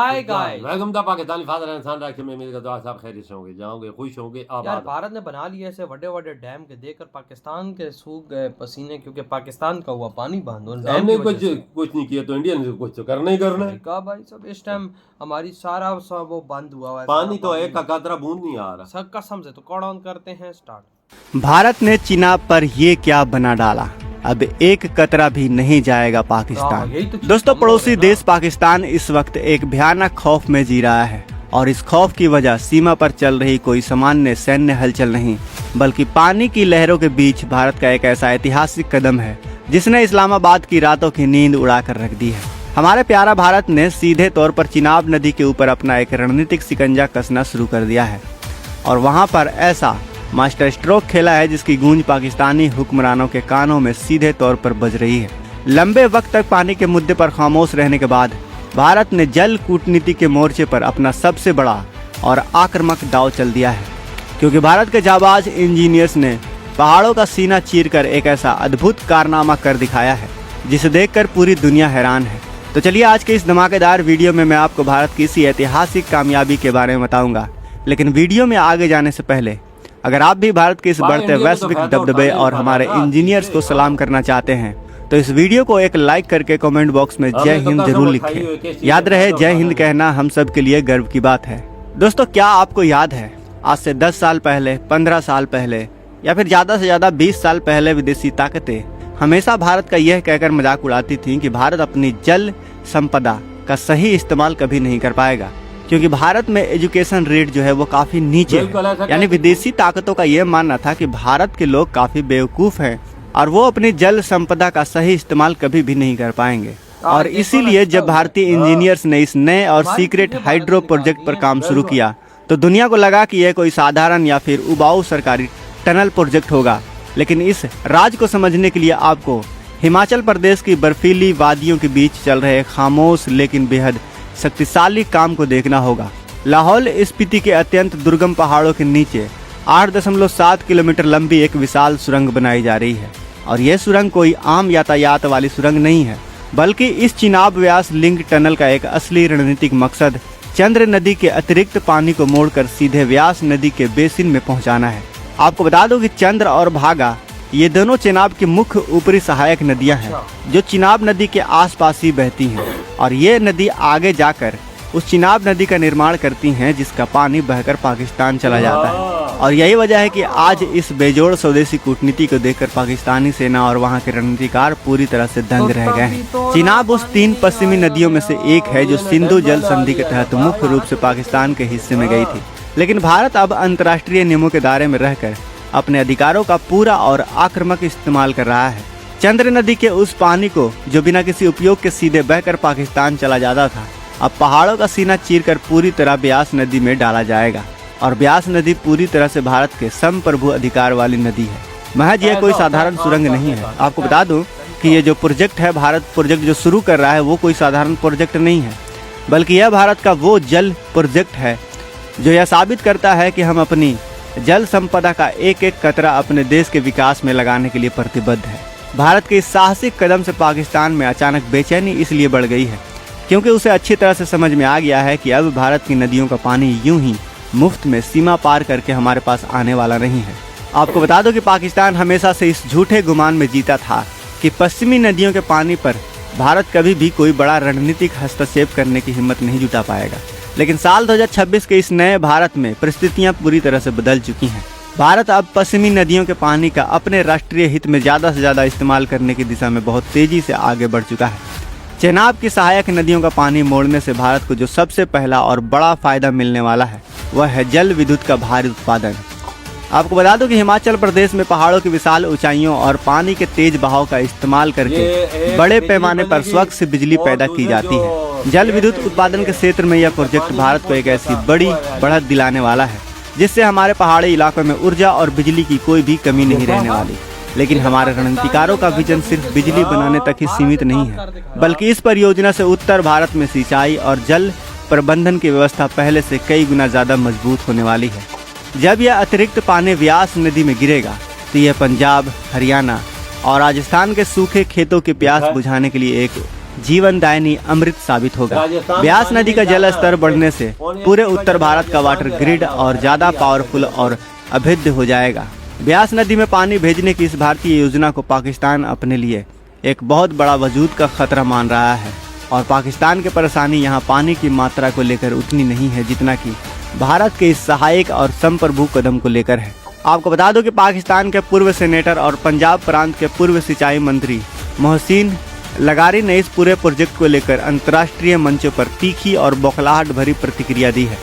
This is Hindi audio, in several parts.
Hi guys. Welcome the Pakistani father and son Rakhi में मेरे दुआ साहब खैरियत से होंगे, जाओगे खुश होंगे यार आबाद। भारत ने बना लिए ऐसे बड़े बड़े डैम के देखकर पाकिस्तान के सूख गए पसीने, क्योंकि पाकिस्तान का हुआ पानी बंद हो डैम हमने की कुछ वजह से। कुछ नहीं किया तो इंडियन से कुछ तो करना ही करना सही है। कहा भाई साहब, इस टाइम हमारी सारा सब वो बंद हुआ है। पानी तो एक का कतरा बूंद नहीं आ रहा। सब कसम से तो कौन ऑन करते हैं स्टार्ट। भारत ने चिनाब पर ये क्या बना डाला, अब एक कतरा भी नहीं जाएगा पाकिस्तान। यही तो चीज़ दोस्तों, कम पड़ोसी हो गया देश पाकिस्तान इस वक्त एक भयानक खौफ में जी रहा है और इस खौफ की वजह सीमा पर चल रही कोई सामान्य सैन्य हलचल नहीं, बल्कि पानी की लहरों के बीच भारत का एक ऐसा ऐतिहासिक कदम है जिसने इस्लामाबाद की रातों की नींद उड़ा कर रख दी है। हमारे प्यारा भारत ने सीधे तौर पर चिनाब नदी के ऊपर अपना एक रणनीतिक शिकंजा कसना शुरू कर दिया है और वहां पर ऐसा मास्टर स्ट्रोक खेला है जिसकी गूंज पाकिस्तानी हुक्मरानों के कानों में सीधे तौर पर बज रही है। लंबे वक्त तक पानी के मुद्दे पर खामोश रहने के बाद भारत ने जल कूटनीति के मोर्चे पर अपना सबसे बड़ा और आक्रामक दांव चल दिया है, क्योंकि भारत के जाबाज इंजीनियर्स ने पहाड़ों का सीना चीरकर एक ऐसा अद्भुत कारनामा कर दिखाया है जिसे देखकर पूरी दुनिया हैरान है। तो चलिए आज के इस धमाकेदार वीडियो में मैं आपको भारत की इसी ऐतिहासिक कामयाबी के बारे में बताऊंगा। लेकिन वीडियो में आगे जाने से पहले अगर आप भी भारत के इस बढ़ते वैश्विक दबदबे और हमारे इंजीनियर्स को सलाम करना चाहते हैं तो इस वीडियो को एक लाइक करके कमेंट बॉक्स में जय हिंद जरूर लिखें। याद रहे, जय हिंद कहना हम सब के लिए गर्व की बात है। दोस्तों, क्या आपको याद है आज से 10 साल पहले, 15 साल पहले या फिर ज्यादा से ज्यादा 20 साल पहले विदेशी ताकतें हमेशा भारत का यह कहकर मजाक उड़ाती थीं कि भारत अपनी जल संपदा का सही इस्तेमाल कभी नहीं कर पाएगा, क्योंकि भारत में एजुकेशन रेट जो है वो काफी नीचे है। यानी विदेशी ताकतों का यह मानना था कि भारत के लोग काफी बेवकूफ हैं और वो अपनी जल संपदा का सही इस्तेमाल कभी भी नहीं कर पाएंगे। और इसीलिए जब भारतीय इंजीनियर्स ने इस नए और सीक्रेट हाइड्रो प्रोजेक्ट पर काम शुरू किया तो दुनिया को लगा कि यह कोई साधारण या फिर उबाऊ सरकारी टनल प्रोजेक्ट होगा। लेकिन इस राज को समझने के लिए आपको हिमाचल प्रदेश की बर्फीली वादियों के बीच चल रहे खामोश लेकिन बेहद शक्तिशाली काम को देखना होगा। लाहौल स्पीति के अत्यंत दुर्गम पहाड़ों के नीचे 8.7 किलोमीटर लंबी एक विशाल सुरंग बनाई जा रही है और यह सुरंग कोई आम यातायात वाली सुरंग नहीं है, बल्कि इस चिनाब व्यास लिंक टनल का एक असली रणनीतिक मकसद चंद्र नदी के अतिरिक्त पानी को मोड़कर सीधे व्यास नदी के बेसिन में पहुंचाना है। आपको बता दो कि चंद्र और भागा ये दोनों चिनाब की मुख्य ऊपरी सहायक नदियां हैं जो चिनाब नदी के आसपास ही बहती हैं और ये नदी आगे जाकर उस चिनाब नदी का निर्माण करती हैं जिसका पानी बहकर पाकिस्तान चला जाता है। और यही वजह है कि आज इस बेजोड़ स्वदेशी कूटनीति को देखकर पाकिस्तानी सेना और वहां के रणनीतिकार पूरी तरह से दंग रह गए हैं। चिनाब उस 3 पश्चिमी नदियों में से एक है जो सिंधु जल संधि के तहत मुख्य रूप से पाकिस्तान के हिस्से में गई थी, लेकिन भारत अब अंतर्राष्ट्रीय नियमों के दायरे में रहकर अपने अधिकारों का पूरा और आक्रामक इस्तेमाल कर रहा है। चंद्र नदी के उस पानी को जो बिना किसी उपयोग के सीधे बहकर पाकिस्तान चला जाता था, अब पहाड़ों का सीना चीरकर पूरी तरह ब्यास नदी में डाला जाएगा और ब्यास नदी पूरी तरह से भारत के संप्रभु अधिकार वाली नदी है। महज यह कोई साधारण सुरंग नहीं है। आपको बता दूं कि ये जो प्रोजेक्ट है, भारत प्रोजेक्ट जो शुरू कर रहा है, वो कोई साधारण प्रोजेक्ट नहीं है, बल्कि यह भारत का वो जल प्रोजेक्ट है जो यह साबित करता है कि हम अपनी जल संपदा का एक एक कतरा अपने देश के विकास में लगाने के लिए प्रतिबद्ध है। भारत के इस साहसिक कदम से पाकिस्तान में अचानक बेचैनी इसलिए बढ़ गई है क्योंकि उसे अच्छी तरह से समझ में आ गया है कि अब भारत की नदियों का पानी यूं ही मुफ्त में सीमा पार करके हमारे पास आने वाला नहीं है। आपको बता दो कि पाकिस्तान हमेशा से इस झूठे गुमान में जीता था कि पश्चिमी नदियों के पानी पर भारत कभी भी कोई बड़ा रणनीतिक हस्तक्षेप करने की हिम्मत नहीं जुटा पाएगा। लेकिन साल 2026 के इस नए भारत में परिस्थितियां पूरी तरह से बदल चुकी हैं। भारत अब पश्चिमी नदियों के पानी का अपने राष्ट्रीय हित में ज्यादा से ज्यादा इस्तेमाल करने की दिशा में बहुत तेजी से आगे बढ़ चुका है। चेनाब की सहायक नदियों का पानी मोड़ने से भारत को जो सबसे पहला और बड़ा फायदा मिलने वाला है वह है जल विद्युत का भारी उत्पादन। आपको बता दो कि हिमाचल प्रदेश में पहाड़ों की विशाल ऊंचाइयों और पानी के तेज बहाव का इस्तेमाल करके बड़े पैमाने पर स्वच्छ बिजली पैदा की जाती है। जल विद्युत उत्पादन के क्षेत्र में यह प्रोजेक्ट भारत को एक ऐसी बड़ी बढ़त दिलाने वाला है जिससे हमारे पहाड़ी इलाकों में ऊर्जा और बिजली की कोई भी कमी नहीं रहने वाली। लेकिन हमारे रणनीतिकारों का विजन सिर्फ बिजली बनाने तक ही सीमित नहीं है, बल्कि इस परियोजना से उत्तर भारत में सिंचाई और जल प्रबंधन की व्यवस्था पहले से कई गुना ज्यादा मजबूत होने वाली है। जब यह अतिरिक्त पानी व्यास नदी में गिरेगा तो यह पंजाब, हरियाणा और राजस्थान के सूखे खेतों की प्यास बुझाने के लिए एक जीवनदायिनी अमृत साबित होगा। ब्यास नदी का जल स्तर बढ़ने से पूरे उत्तर भारत का वाटर ग्रिड और ज्यादा पावरफुल और अभेद्य हो जाएगा। ब्यास नदी में पानी भेजने की इस भारतीय योजना को पाकिस्तान अपने लिए एक बहुत बड़ा वजूद का खतरा मान रहा है और पाकिस्तान की परेशानी यहाँ पानी की मात्रा को लेकर उतनी नहीं है जितना कि भारत के इस सहायक और संप्रभु कदम को लेकर है। आपको बता दो कि पाकिस्तान के पूर्व सेनेटर और पंजाब प्रांत के पूर्व सिंचाई मंत्री मोहसिन लगारी ने इस पूरे प्रोजेक्ट को लेकर अंतर्राष्ट्रीय मंचों पर तीखी और बौखलाहट भरी प्रतिक्रिया दी है।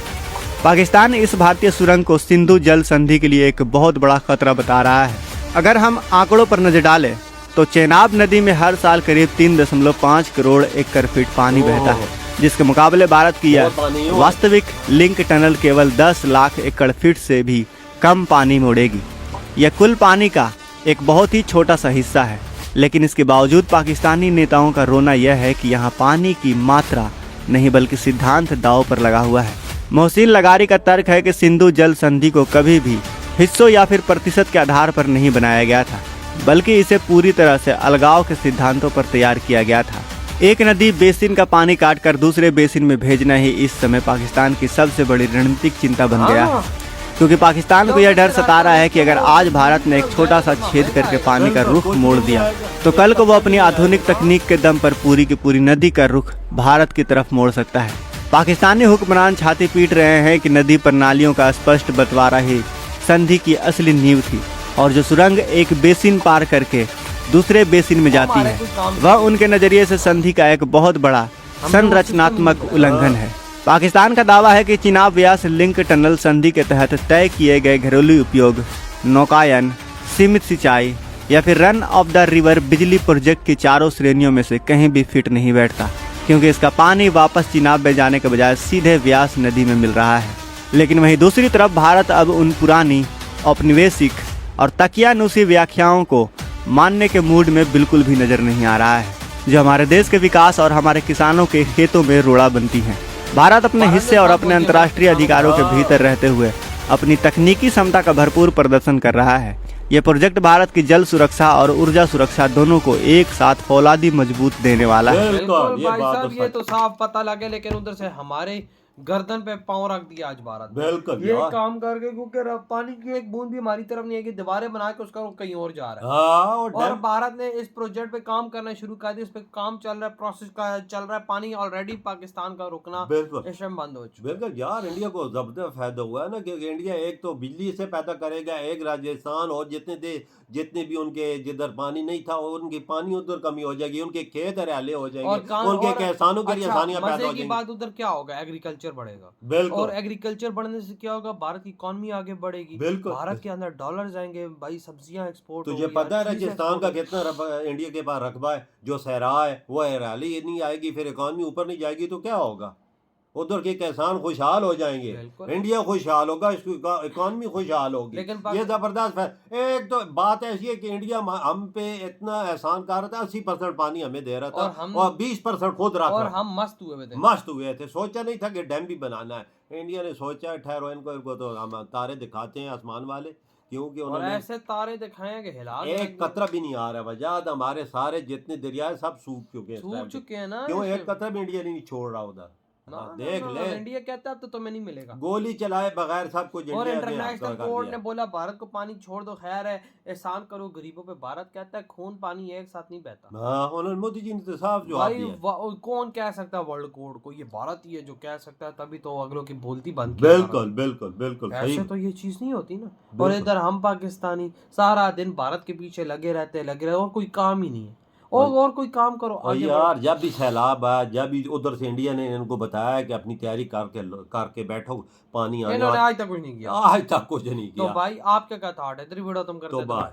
पाकिस्तान इस भारतीय सुरंग को सिंधु जल संधि के लिए एक बहुत बड़ा खतरा बता रहा है। अगर हम आंकड़ों पर नजर डालें तो चेनाब नदी में हर साल करीब 3.5 करोड़ एकड़ फीट पानी बहता है, जिसके मुकाबले भारत की यह वास्तविक लिंक टनल केवल 10 लाख एकड़ फीट से भी कम पानी में उड़ेगी। यह कुल पानी का एक बहुत ही छोटा सा हिस्सा है, लेकिन इसके बावजूद पाकिस्तानी नेताओं का रोना यह है कि यहाँ पानी की मात्रा नहीं बल्कि सिद्धांत दांव पर लगा हुआ है। मोहसिन लगारी का तर्क है कि सिंधु जल संधि को कभी भी हिस्सों या फिर प्रतिशत के आधार पर नहीं बनाया गया था, बल्कि इसे पूरी तरह से अलगाव के सिद्धांतों पर तैयार किया गया था। एक नदी बेसिन का पानी काटकर दूसरे बेसिन में भेजना ही इस समय पाकिस्तान की सबसे बड़ी रणनीतिक चिंता बन गया है, क्योंकि पाकिस्तान को यह डर सता रहा है कि अगर आज भारत ने एक छोटा सा छेद करके पानी का रुख मोड़ दिया तो कल को वो अपनी आधुनिक तकनीक के दम पर पूरी की पूरी नदी का रुख भारत की तरफ मोड़ सकता है। पाकिस्तानी हुक्मरान छाती पीट रहे हैं कि नदी प्रणालियों का स्पष्ट बंटवारा ही संधि की असली नींव थी और जो सुरंग एक बेसिन पार करके दूसरे बेसिन में जाती है वह उनके नजरिए से संधि का एक बहुत बड़ा संरचनात्मक उल्लंघन है। पाकिस्तान का दावा है कि चिनाब व्यास लिंक टनल संधि के तहत तय किए गए घरेलू उपयोग, नौकायन, सीमित सिंचाई या फिर रन ऑफ द रिवर बिजली प्रोजेक्ट की चारों श्रेणियों में से कहीं भी फिट नहीं बैठता, क्योंकि इसका पानी वापस चिनाब में जाने के बजाय सीधे व्यास नदी में मिल रहा है। लेकिन वहीं दूसरी तरफ भारत अब उन पुरानी औपनिवेशिक और तकियानुसी व्याख्याओं को मानने के मूड में बिल्कुल भी नजर नहीं आ रहा है, जो हमारे देश के विकास और हमारे किसानों के खेतों में रोड़ा बनती हैं। भारत अपने हिस्से और अपने अंतर्राष्ट्रीय अधिकारों के भीतर रहते हुए अपनी तकनीकी क्षमता का भरपूर प्रदर्शन कर रहा है। ये प्रोजेक्ट भारत की जल सुरक्षा और ऊर्जा सुरक्षा दोनों को एक साथ फौलादी मजबूत देने वाला है। बिल्कुल भाई साहब, ये तो साफ पता लगे, लेकिन उधर से हमारे गर्दन पे पांव रख दिया आज भारत ने। बिल्कुल ये काम करके, क्योंकि पानी की एक बूंद भी हमारी तरफ नहीं है कि दीवारें बना के उसका कहीं और जा रहा है। और भारत ने इस प्रोजेक्ट पे काम करना शुरू कर दिया, इस पे काम चल रहा है, प्रोसेस का चल रहा है। पानी ऑलरेडी पाकिस्तान का रुकना इस टाइम बंद हो चुका है। बिल्कुल यार, इंडिया को जबरदस्त फायदा हुआ है ना, क्योंकि इंडिया एक तो बिजली से पैदा करेगा, एक राजस्थान और जितने भी उनके जिधर पानी नहीं था उनकी पानी उधर कमी हो जाएगी, उनके खेत हरियाले हो जाएंगे, उनके किसानों के लिए आसानियां पैदा हो जाएंगी। की बात उधर क्या होगा, एग्रीकल्चर बढ़ेगा और एग्रीकल्चर बढ़ने से क्या होगा, भारत की इकोनॉमी आगे बढ़ेगी, भारत के अंदर डॉलर जाएंगे, भाई सब्जियां एक्सपोर्ट। तुझे पता है राजस्थान का कितना इंडिया के पास रकबा है, जो सहरा है वो हरियाली नहीं आएगी, फिर इकोनॉमी ऊपर नहीं जाएगी तो क्या होगा, उधर के किसान खुशहाल हो जाएंगे, इंडिया खुशहाल होगा, इकोनॉमी खुशहाल होगी। ये जबरदस्त है। एक तो बात ऐसी है कि इंडिया हम पे इतना एहसान कर रहा था, 80% पानी हमें दे रहा था और 20% खुद रखा, और हम मस्त हुए थे। सोचा नहीं था कि डैम भी बनाना है। इंडिया ने सोचा ठहरो, इनको तो हम तारे दिखाते हैं आसमान वाले, क्योंकि उन्होंने ऐसे तारे दिखाए कि हिला एक कतरा भी नहीं आ रहा। वजह हमारे सारे जितने दरिया सब सूख चुके हैं ना, क्यों एक कतरा भी इंडिया नहीं छोड़ रहा उधर। देख ले, इंडिया कहता है तो तुम्हें नहीं मिलेगा, गोली चलाए बगैर सब कुछ। और इंटरनेशनल कोर्ट ने बोला भारत को पानी छोड़ दो, खैर है, एहसान करो गरीबों पे। भारत कहता है खून पानी एक साथ नहीं बहता। हाँ, उन्होंने मोदी जी ने तो साफ जवाब दिया। कौन कह सकता है वर्ल्ड कोर्ट को, ये भारत ही है जो कह सकता है, तभी तो अगलों की बोलती बंद। बिल्कुल ऐसे तो ये चीज नहीं होती ना। और इधर हम पाकिस्तानी सारा दिन भारत के पीछे लगे रहते और कोई काम ही नहीं है। और कोई काम करो यार। जब भी सैलाब आया, जब भी उधर से इंडिया ने इनको बताया कि अपनी तैयारी करके बैठो, पानी आने, इन्होंने आज तक कुछ नहीं किया। आज तक कुछ नहीं किया। तो भाई आप क्या कहता है, इधर वीडियो तुम करते तो